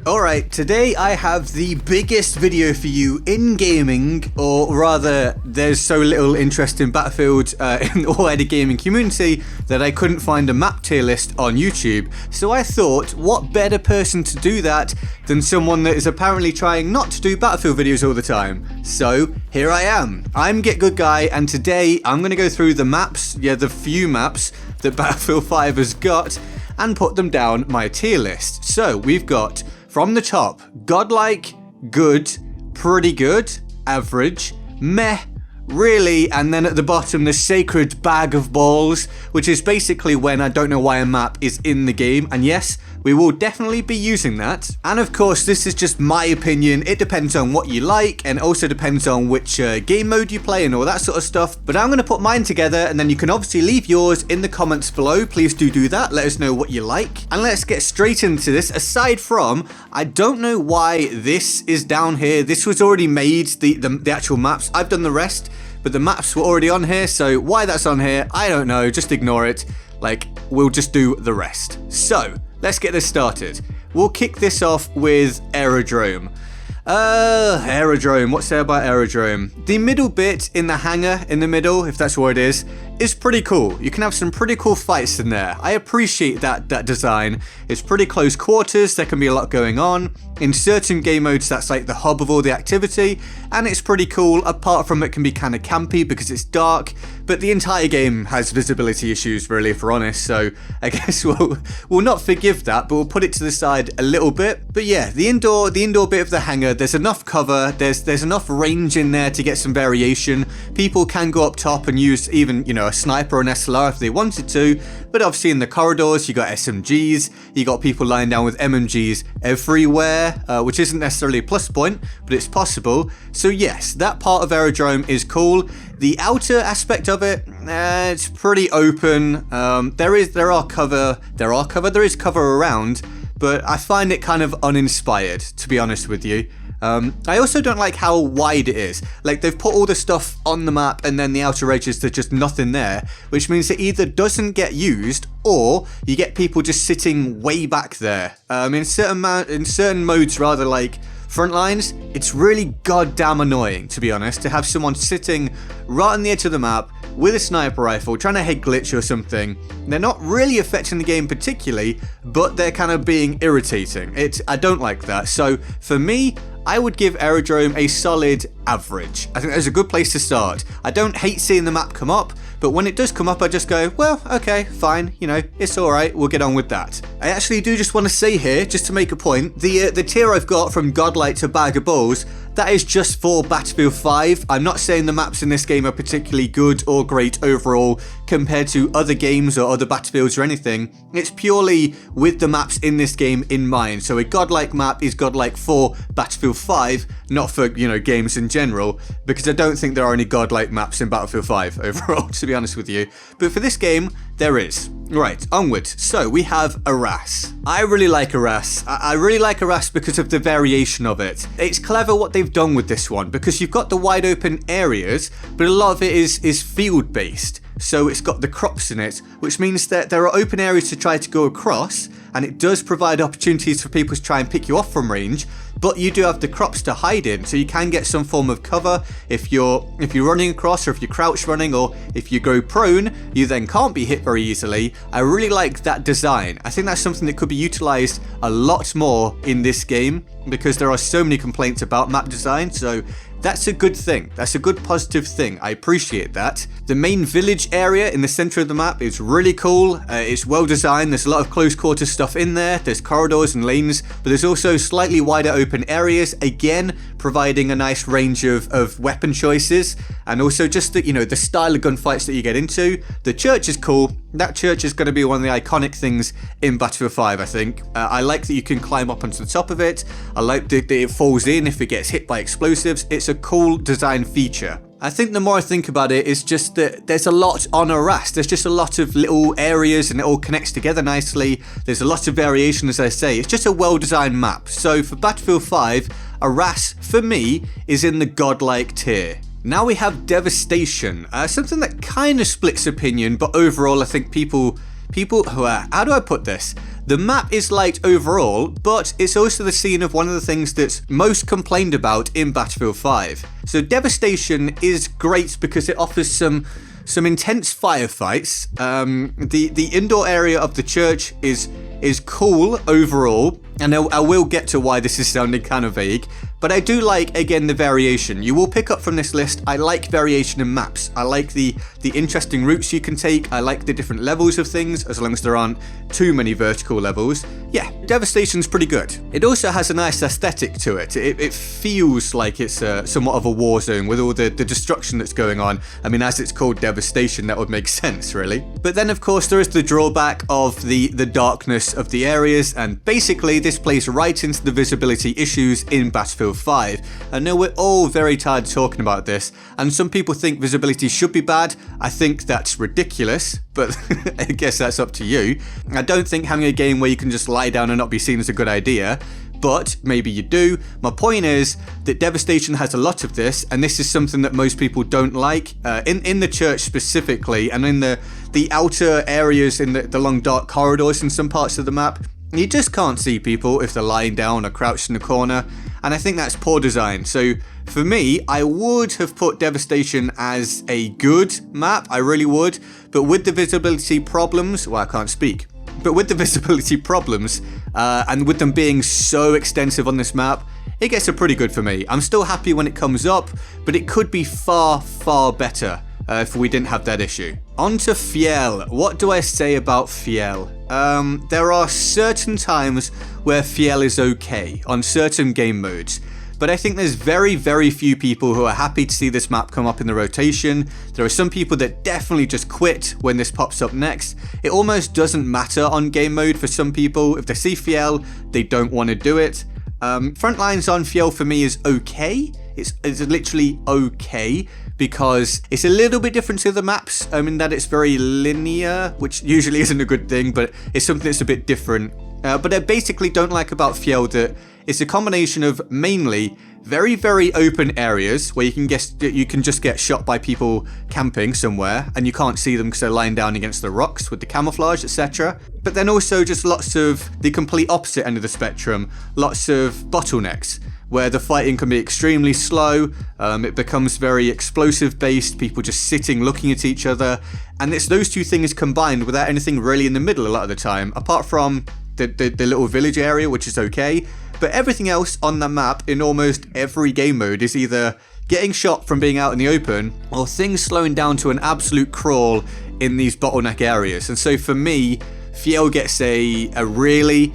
Alright, today I have the biggest video for you in gaming, or rather, there's so little interest in Battlefield in the wider gaming community that I couldn't find a map tier list on YouTube. So I thought, what better person to do that than someone that is apparently trying not to do Battlefield videos all the time. So here I am. I'm GetGoodGuy, and today I'm going to go through the maps, the few maps that Battlefield 5 has got, and put them down my tier list. So we've got, from the top, Godlike, good, pretty good, average, meh, really, and then at the bottom the sacred bag of balls, which is basically when I don't know why a map is in the game, and yes, we will definitely be using that. And of course, this is just my opinion. It depends on what you like, and also depends on which game mode you play and all that sort of stuff. But I'm going to put mine together, and then you can obviously leave yours in the comments below. Please do that. Let us know what you like. And let's get straight into this. Aside from, I don't know why this is down here. This was already made, the actual maps. I've done the rest, but the maps were already on here. So why that's on here, I don't know. Just ignore it. Like, we'll just do the rest. So let's get this started. We'll kick this off with Aerodrome. Aerodrome, what's there about Aerodrome? The middle bit in the hangar, in the middle, if that's what it is pretty cool. You can have some pretty cool fights in there. I appreciate that design. It's pretty close quarters, there can be a lot going on. In certain game modes, that's like the hub of all the activity, and it's pretty cool, apart from it can be kind of campy because it's dark, but the entire game has visibility issues, really, if we're honest, so I guess we'll not forgive that, but we'll put it to the side a little bit. But yeah, the indoor bit of the hangar, there's enough cover, there's enough range in there to get some variation. People can go up top and use even, a sniper or an SLR if they wanted to, but obviously in the corridors, you got SMGs, you got people lying down with MMGs everywhere, which isn't necessarily a plus point, but it's possible. So yes, that part of Aerodrome is cool. The outer aspect of it, it's pretty open. There is cover around, but I find it kind of uninspired, to be honest with you. I also don't like how wide it is. Like, they've put all the stuff on the map and then the outer edges, there's just nothing there, which means it either doesn't get used or you get people just sitting way back there. In certain modes, rather, like front lines, it's really goddamn annoying, to be honest, to have someone sitting right on the edge of the map with a sniper rifle trying to head glitch or something. They're not really affecting the game particularly, but they're kind of being irritating. I don't like that. So for me, I would give Aerodrome a solid average. I think that's a good place to start. I don't hate seeing the map come up, but when it does come up, I just go, well, okay, fine, it's alright, we'll get on with that. I actually do just want to say here, just to make a point, the tier I've got from Godlike to Bag of Balls, that is just for Battlefield 5. I'm not saying the maps in this game are particularly good or great overall compared to other games or other Battlefields or anything. It's purely with the maps in this game in mind. So a Godlike map is Godlike for Battlefield 5, not for, games in general, because I don't think there are any Godlike maps in Battlefield 5 overall, to be honest with you. But for this game, there is. Right, onwards. So we have Arras. I really like Arras. I really like Arras because of the variation of it. It's clever what they've done with this one, because you've got the wide open areas, but a lot of it is field based. So it's got the crops in it, which means that there are open areas to try to go across, and it does provide opportunities for people to try and pick you off from range, but you do have the crops to hide in, so you can get some form of cover if you're running across, or if you're crouch running, or if you go prone, you then can't be hit very easily. I really like that design. I think that's something that could be utilized a lot more in this game, because there are so many complaints about map design, so that's a good thing. That's a good positive thing. I appreciate that. The main village area in the center of the map is really cool. It's well designed. There's a lot of close quarter stuff in there. There's corridors and lanes, but there's also slightly wider open areas, again providing a nice range of weapon choices, and also just the style of gunfights that you get into. The church is cool. That church is going to be one of the iconic things in Battlefield 5, I think. I like that you can climb up onto the top of it. I like that it falls in if it gets hit by explosives. It's a cool design feature. I think the more I think about it, it's just that there's a lot on Arras. There's just a lot of little areas and it all connects together nicely. There's a lot of variation, as I say. It's just a well-designed map. So for Battlefield 5, Arras, for me, is in the Godlike tier. Now we have Devastation, something that kind of splits opinion, but overall I think people, how do I put this? The map is light overall, but it's also the scene of one of the things that's most complained about in Battlefield 5. So Devastation is great because it offers some intense firefights. The indoor area of the church is cool overall, and I will get to why this is sounding kind of vague, but I do like, again, the variation. You will pick up from this list, I like variation in maps. I like the interesting routes you can take. I like the different levels of things, as long as there aren't too many vertical levels. Yeah, Devastation's pretty good. It also has a nice aesthetic to it. It feels like it's somewhat of a war zone with all the destruction that's going on. I mean, as it's called Devastation, that would make sense, really. But then, of course, there is the drawback of the darkness of the areas, and basically this plays right into the visibility issues in Battlefield 5. I know we're all very tired of talking about this, and some people think visibility should be bad. I think that's ridiculous, but I guess that's up to you. I don't think having a game where you can just lie down and not be seen is a good idea, but maybe you do. My point is that Devastation has a lot of this, and this is something that most people don't like, in the church specifically, and in the outer areas, in the long dark corridors in some parts of the map. You just can't see people if they're lying down or crouched in a corner, and I think that's poor design. So for me, I would have put Devastation as a good map, I really would, but with the visibility problems, well, I can't speak, but with the visibility problems, and with them being so extensive on this map, it gets a pretty good for me. I'm still happy when it comes up, but it could be far, far better if we didn't have that issue. On to Fjell. What do I say about Fjell? There are certain times where Fjell is okay on certain game modes, but I think there's very, very few people who are happy to see this map come up in the rotation. There are some people that definitely just quit when this pops up next. It almost doesn't matter on game mode for some people. If they see Fjell, they don't want to do it. Front lines on Fjell for me is okay. It's literally okay, because it's a little bit different to the maps, in that it's very linear, which usually isn't a good thing, but it's something that's a bit different. But I basically don't like about Fjell that it's a combination of mainly very, very open areas where you can just get shot by people camping somewhere, and you can't see them because they're lying down against the rocks with the camouflage, etc. But then also just lots of the complete opposite end of the spectrum, lots of bottlenecks, where the fighting can be extremely slow, it becomes very explosive based, people just sitting looking at each other, and it's those two things combined without anything really in the middle a lot of the time, apart from the little village area, which is okay, but everything else on the map in almost every game mode is either getting shot from being out in the open, or things slowing down to an absolute crawl in these bottleneck areas. And so for me, Fjell gets a really,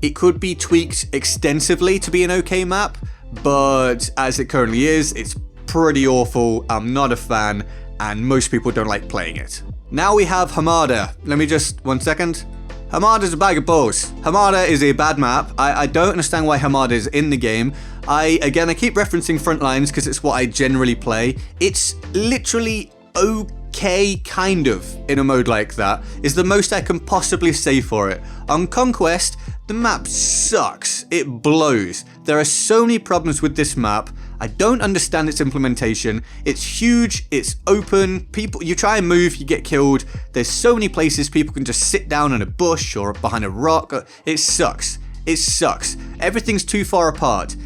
it could be tweaked extensively to be an okay map, but as it currently is, it's pretty awful. I'm not a fan, and most people don't like playing it. Now we have Hamada. Let me just, 1 second. Hamada's a bag of balls. Hamada is a bad map. I don't understand why Hamada is in the game. I keep referencing Frontlines because it's what I generally play. It's literally okay, kind of, in a mode like that, is the most I can possibly say for it. On Conquest, the map sucks. It blows. There are so many problems with this map. I don't understand its implementation. It's huge, it's open, you try and move, you get killed. There's so many places people can just sit down in a bush or behind a rock. It sucks. It sucks. Everything's too far apart.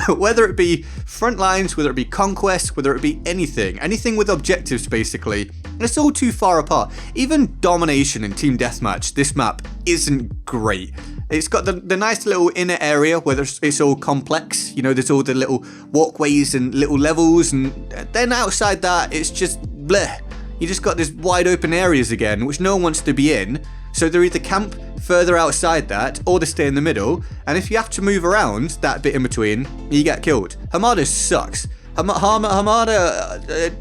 Whether it be Frontlines, whether it be Conquest, whether it be anything with objectives basically, it's all too far apart. Even Domination and Team Deathmatch, this map isn't great. It's got the nice little inner area where it's all complex, there's all the little walkways and little levels, and then outside that it's just bleh. You just got these wide open areas again, which no one wants to be in, so they're either camp further outside that, or they stay in the middle, and if you have to move around that bit in between, you get killed. Hamada sucks. Hamada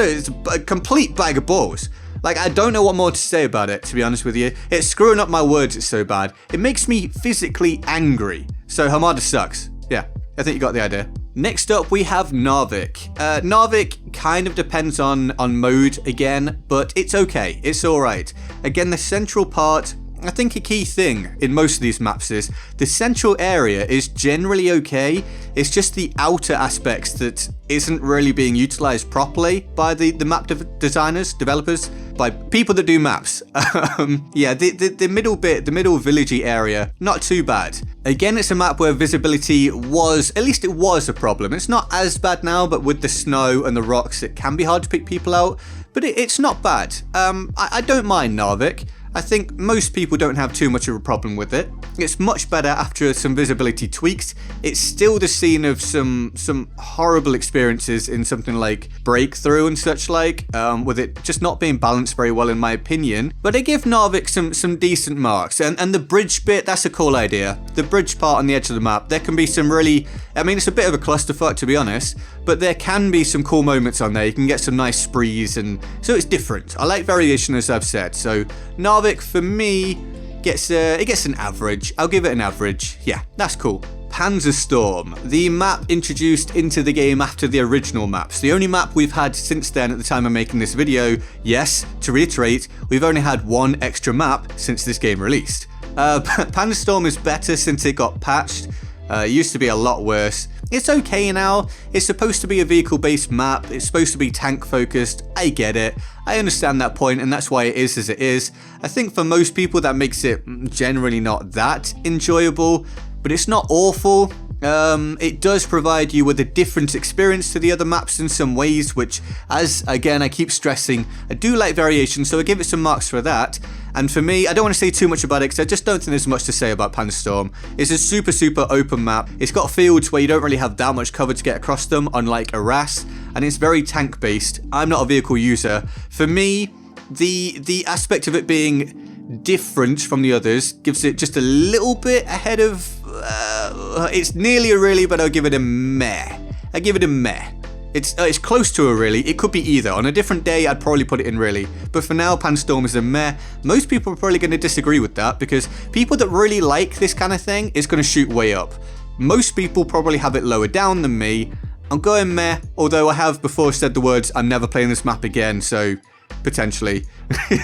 is a complete bag of balls. I don't know what more to say about it, to be honest with you. It's screwing up my words, it's so bad. It makes me physically angry. So Hamada sucks. Yeah, I think you got the idea. Next up, we have Narvik. Narvik kind of depends on mode again, but it's okay. It's alright. Again, the central part I think a key thing in most of these maps is the central area is generally okay. It's just the outer aspects that isn't really being utilized properly by the map designers, developers, by people that do maps. Yeah, the middle bit, the middle villagey area, not too bad. Again, it's a map where visibility was, at least it was a problem. It's not as bad now, but with the snow and the rocks, it can be hard to pick people out, but it's not bad. I don't mind Narvik. I think most people don't have too much of a problem with it. It's much better after some visibility tweaks. It's still the scene of some horrible experiences in something like Breakthrough and such like, with it just not being balanced very well in my opinion. But I give Narvik some decent marks. And the bridge bit, that's a cool idea. The bridge part on the edge of the map, there can be some really, I mean, it's a bit of a clusterfuck to be honest, but there can be some cool moments on there. You can get some nice sprees, and so it's different. I like variation, as I've said. So Narvik for me gets an average. I'll give it an average. Yeah, that's cool. Panzerstorm, the map introduced into the game after the original maps. The only map we've had since then at the time of making this video. Yes, to reiterate, we've only had one extra map since this game released. Panzerstorm is better since it got patched. It used to be a lot worse. It's okay now. It's supposed to be a vehicle-based map. It's supposed to be tank-focused. I get it. I understand that point, and that's why it is as it is. I think for most people that makes it generally not that enjoyable, but it's not awful. It does provide you with a different experience to the other maps in some ways, which, as again I keep stressing, I do like variation, so I give it some marks for that. And for me, I don't want to say too much about it because I just don't think there's much to say about Panzerstorm. It's a super open map. It's got fields where you don't really have that much cover to get across them, unlike Arras, and it's very tank based. I'm not a vehicle user. For me, the aspect of it being different from the others gives it just a little bit ahead of, it's nearly a really, but I'll give it a meh. I give it a meh. It's close to a really. It could be either. On a different day, I'd probably put it in really. But for now, Panzerstorm is a meh. Most people are probably going to disagree with that because people that really like this kind of thing is going to shoot way up. Most people probably have it lower down than me. I'm going meh, although I have before said the words, I'm never playing this map again, so potentially.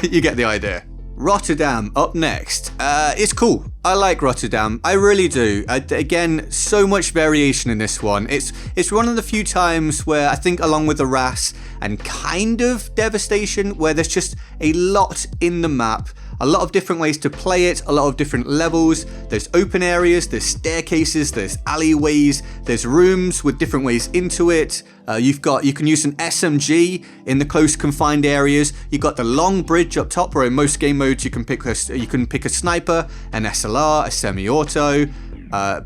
You get the idea. Rotterdam up next. It's cool. I like Rotterdam. I really do. Again, so much variation in this one. It's one of the few times where I think along with Arras and kind of Devastation, where there's just a lot in the map. A lot of different ways to play it, a lot of different levels. There's open areas, there's staircases, there's alleyways, there's rooms with different ways into it. You can use an SMG in the close confined areas. You've got the long bridge up top, where in most game modes you can pick a sniper, an SLR, a semi-auto,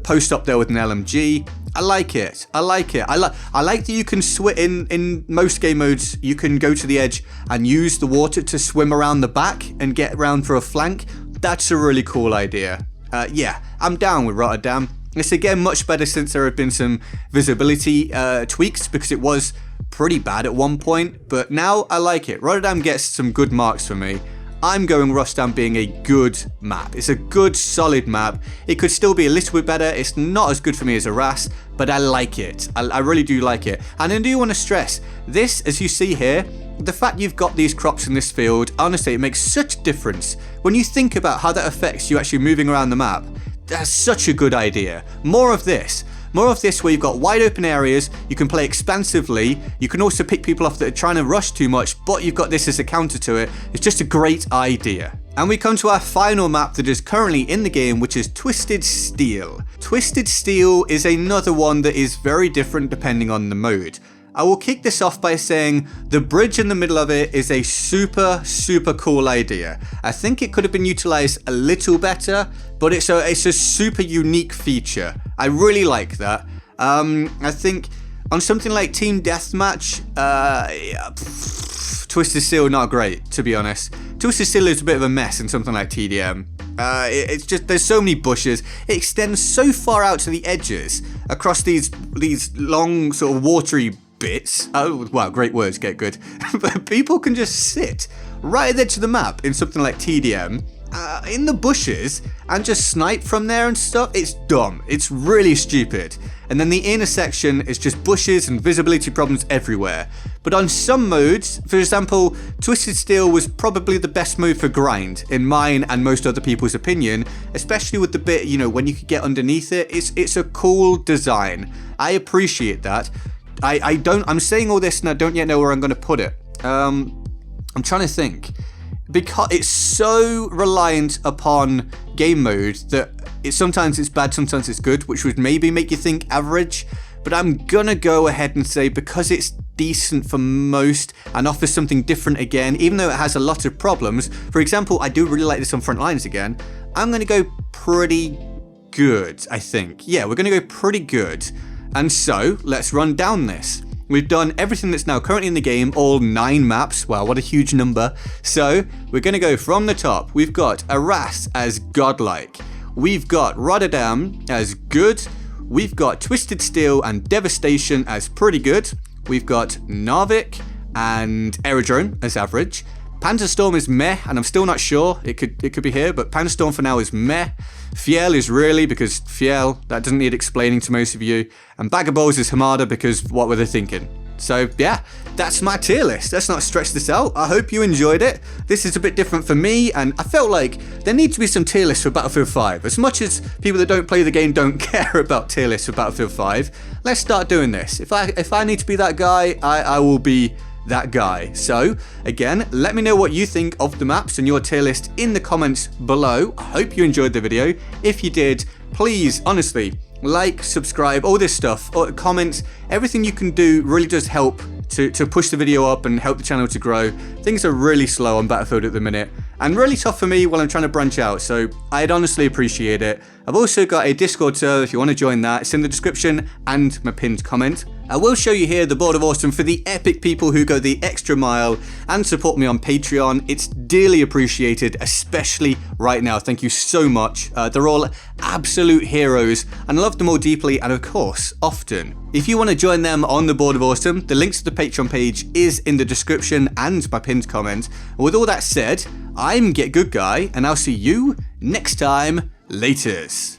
post up there with an LMG. I like it. I like that you can swim in most game modes. You can go to the edge and use the water to swim around the back and get around for a flank. That's a really cool idea. Yeah, I'm down with Rotterdam. It's again much better since there have been some visibility tweaks because it was pretty bad at one point. But now I like it. Rotterdam gets some good marks for me. I'm going Rotterdam being a good map. It's a good, solid map. It could still be a little bit better. It's not as good for me as Arras, but I like it. I really do like it. And I do want to stress, this, as you see here, the fact you've got these crops in this field, honestly, it makes such a difference. When you think about how that affects you actually moving around the map, that's such a good idea. More of this. More of this where you've got wide open areas, you can play expansively, you can also pick people off that are trying to rush too much, but you've got this as a counter to it. It's just a great idea. And we come to our final map that is currently in the game, which is Twisted Steel. Twisted Steel is another one that is very different depending on the mode. I will kick this off by saying the bridge in the middle of it is a super cool idea. I think it could have been utilized a little better, but it's a super unique feature. I really like that. I think on something like Team Deathmatch, Twisted Steel not great, to be honest. Twisted Steel is a bit of a mess in something like TDM. It's just, there's so many bushes. It extends so far out to the edges across these long sort of watery bits. Oh wow, great words, get good. But people can just sit right at the edge of the map in something like TDM in the bushes and just snipe from there and stuff. It's dumb. It's really stupid. And then the inner section is just bushes and visibility problems everywhere. But on some modes, for example, Twisted Steel was probably the best mode for grind, in mine and most other people's opinion, especially with the bit, you know, when you could get underneath it. It's a cool design. I appreciate that. I'm saying all this and I don't yet know where I'm going to put it. I'm trying to think. Because it's so reliant upon game mode that sometimes it's bad, sometimes it's good, which would maybe make you think average. But I'm gonna go ahead and say because it's decent for most and offers something different again, even though it has a lot of problems. For example, I do really like this on front lines again. I'm gonna go pretty good, I think. Yeah, we're gonna go pretty good. And so let's run down this. We've done everything that's now currently in the game, all 9 maps. Wow, what a huge number. So we're going to go from the top. We've got Arras as Godlike. We've got Rotterdam as good. We've got Twisted Steel and Devastation as pretty good. We've got Narvik and Aerodrome as average. Panzerstorm is meh, and I'm still not sure. It could be here, but Panzerstorm for now is meh. Fjell is really, because Fjell, that doesn't need explaining to most of you. And Bag of Balls is Hamada, because what were they thinking? So yeah, that's my tier list. Let's not stretch this out. I hope you enjoyed it. This is a bit different for me, and I felt like there needs to be some tier lists for Battlefield 5. As much as people that don't play the game don't care about tier lists for Battlefield 5, let's start doing this. If I need to be that guy, I will be that guy. So again, let me know what you think of the maps and your tier list in the comments below. I hope you enjoyed the video. If you did, please, honestly, like, subscribe, all this stuff, or comments, everything you can do really does help to push the video up and help the channel to grow. Things are really slow on Battlefield at the minute and really tough for me while I'm trying to branch out, so I'd honestly appreciate it. I've also got a Discord server if you want to join that. It's in the description and my pinned comment. I will show you here the Board of Awesome for the epic people who go the extra mile and support me on Patreon. It's dearly appreciated, especially right now. Thank you so much. They're all absolute heroes and I love them all deeply and of course, often. If you want to join them on the Board of Awesome, the link to the Patreon page is in the description and my pinned comment. And with all that said, I'm GetGoodGuy and I'll see you next time. Laters.